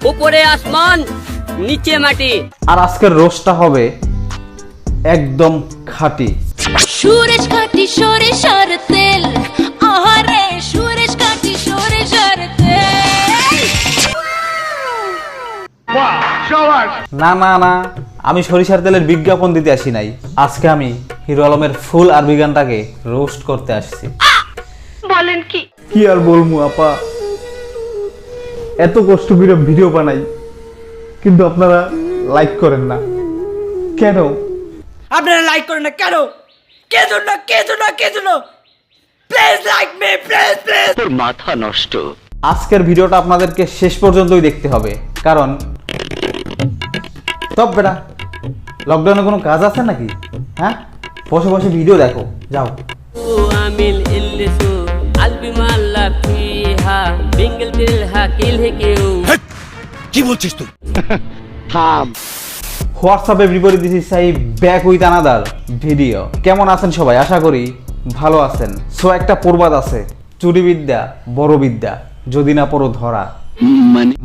উপরে আসমান নিচে মাটি। আর আজকের রোস্টটা হবে একদম খাঁটি। সুরেশ খাটি সরিষার তেল, আহারে সুরেশ খাটি সরিষার তেল। না না না, আমি সরিষার তেলের বিজ্ঞাপন দিতে আসি নাই। আজকে আমি হিরো আলমের ফুল আরবি গানটাকে রোস্ট করতে আসছি। বলেন কি? কি আর বলবো আপা, এত কষ্ট করে ভিডিও বানাই কিন্তু আপনারা লাইক করেন না কেন? আপনারা লাইক করেন না কেন? কে জন্য please like me, please please. তোর মাথা নষ্ট। আজকের ভিডিওটা আপনাদেরকে শেষ পর্যন্তই দেখতে হবে, কারণ তব বেটা লকডাউনে কোনো কাজ আছে নাকি? হ্যাঁ, বসে বসে ভিডিও দেখো যাও। ও আমিল ইল্লিসু আলবি মাল্লা ফিহা বিঙ্গল দিলহা কিল হে কেউ। কি বলছিস তুই? হোয়াটসঅ্যাপে বিপরীত দিছি সাই ব্যাক উইথ আনাদার ভিডিও। কেমন আছেন সবাই? আশা করি ভালো আছেন। সো একটা প্রবাদ আছে, চুরি বিদ্যা বড় বিদ্যা, যদি না পড়ো ধরা।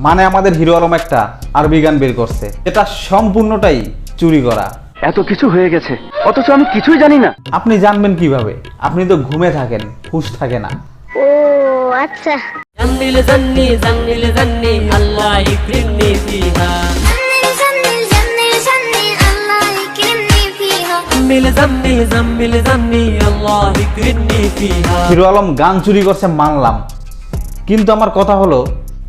মানে আমাদের হিরো আলম একটা আরবি গান বের করছে, এটা সম্পূর্ণটাই চুরি করা। এত কিছু হয়ে গেছে অথচ আমি কিছুই জানি না। আপনি জানবেন কিভাবে? আপনি তো ঘুমে থাকেন, হুঁশ থাকে না। ও আচ্ছা। জান্নিল জান্নি জান্নিল জান্নি আল্লাহ ইকরিমনি ফিহা। জাম্মিল জান্নি আল্লাহ ইকরিমনি ফিহা। হিরো আলম গান চুরি করছে মানলাম, কিন্তু আমার কথা হলো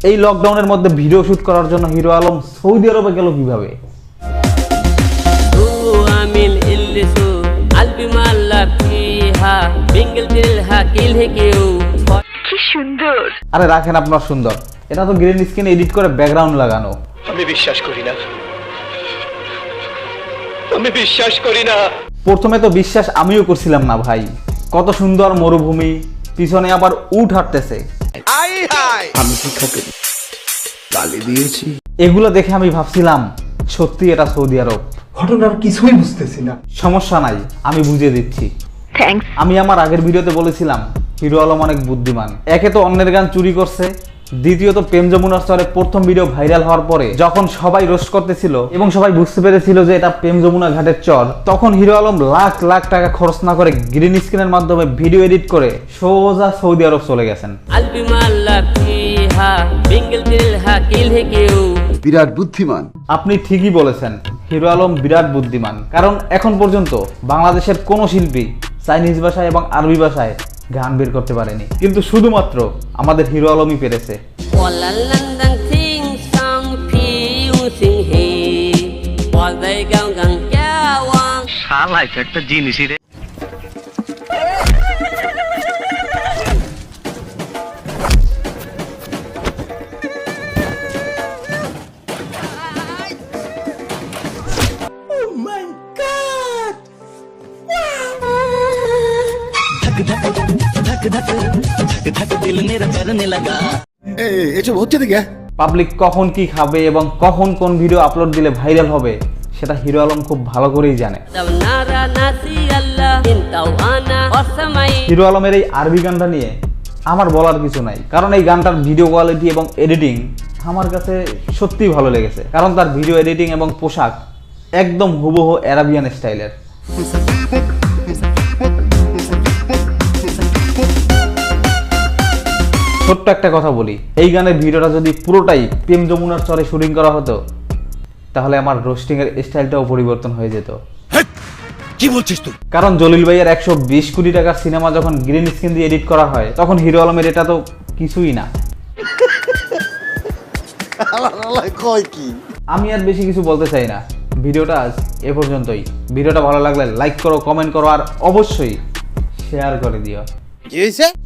এই লকডাউনের মধ্যে ভিডিও শুট করার জন্য হিরো আলম সৌদি আরবে গেল কিভাবে? ও আমিল ইল্লিসু আলবি মাল্লা ফিহা বিঙ্গল দিলহা কিল হে কেউ। কি সুন্দর। আরে রাখেন আপনার সুন্দর, এটা তো গ্রিন স্ক্রিন এডিট করে ব্যাকগ্রাউন্ড লাগানো। আমি বিশ্বাস করি না, আমি বিশ্বাস করি না। প্রথমে তো বিশ্বাস আমিও করছিলাম না ভাই, কত সুন্দর মরুভূমি, পিছনে আবার উট হাঁটতেছে। আমি কি খাতে গালি দিয়েছি? এগুলো দেখে আমি ভাবছিলাম সত্যি এটা সৌদি আরব। ঘটনার কিছুই বুঝতেছি না। সমস্যা নাই, আমি বুঝিয়ে দিচ্ছি। থ্যাঙ্কস। আমি আমার আগের ভিডিওতে বলেছিলাম হিরো আলম অনেক বুদ্ধিমান। একে তো অন্যের গান চুরি করছে, দ্বিতীয়ত প্রেম যমুনার স্তরে প্রথম ভিডিও ভাইরাল হওয়ার পরে যখন সবাই রোস্ট করতেছিল এবং সবাই বুঝতে পেরেছিল যে এটা প্রেম যমুনা ঘাটের চর, তখন হিরো আলম লাখ লাখ টাকা খরচ না করে গ্রিন স্ক্রিনের মাধ্যমে ভিডিও এডিট করে সোজা সৌদি আরব চলে গেছেন। আলবি মাল্লা ফিহা বিঙ্গল দিলহা কিল হে কেউ। বিরাট বুদ্ধিমান। আপনি ঠিকই বলেছেন, হিরো আলম বিরাট বুদ্ধিমান। কারণ এখন পর্যন্ত বাংলাদেশের কোনো শিল্পী চাইনিজ ভাষায় এবং আরবি ভাষায় গান বের করতে পারেনি, কিন্তু শুধুমাত্র আমাদের হিরো আলমই পেরেছে। ওয়ালাল্লান্দাং সিং সাং ফিউ সিং হে ওয়াদাই গাং গাং ক্যাওয়াং। শালা এটা একটা জিনিসই রে। এসব হচ্ছে দেখে পাবলিক কখন কি খাবে এবং কখন কোন ভিডিও আপলোড দিলে ভাইরাল হবে সেটা হিরো আলম খুব ভালো করেই জানে। দাও নারা নাসি আল্লাহ ইনতাও আনা ওয়াসমাই। হিরো আলমের এই আরবি গানটা নিয়ে আমার বলার কিছু নাই, কারণ এই গানটার ভিডিও কোয়ালিটি এবং এডিটিং আমার কাছে সত্যিই ভালো লেগেছে। কারণ তার ভিডিও এডিটিং এবং পোশাক একদম হুবহু আরাবিয়ান স্টাইলের। ছোট্ট একটা কথা বলি, এই গানের ভিডিওটা যদি পুরোটাই প্রেম যমুনার চরে শুটিং করা হতো তাহলে আমার রোস্টিং এর স্টাইলটাও পরিবর্তন হয়ে যেত। কি বলছিস তুই? কারণ জলিল ভাইয়ের 120 কোটি টাকার সিনেমা যখন গ্রিন স্ক্রিন দিয়ে এডিট করা হয় তখন হিরো আলমের এটা তো কিছুই না। আমি আর বেশি কিছু বলতে চাই না, ভিডিওটা আজ এ পর্যন্তই। ভিডিওটা ভালো লাগলে লাইক করো, কমেন্ট করো আর অবশ্যই শেয়ার করে দিও।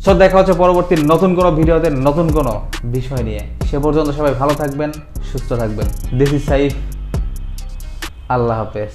সো দেখা হচ্ছে পরবর্তী নতুন কোনো ভিডিওতে নতুন কোনো বিষয় নিয়ে। সে পর্যন্ত সবাই ভালো থাকবেন, সুস্থ থাকবেন। দিস ইজ সাইফ, আল্লাহ হাফেজ।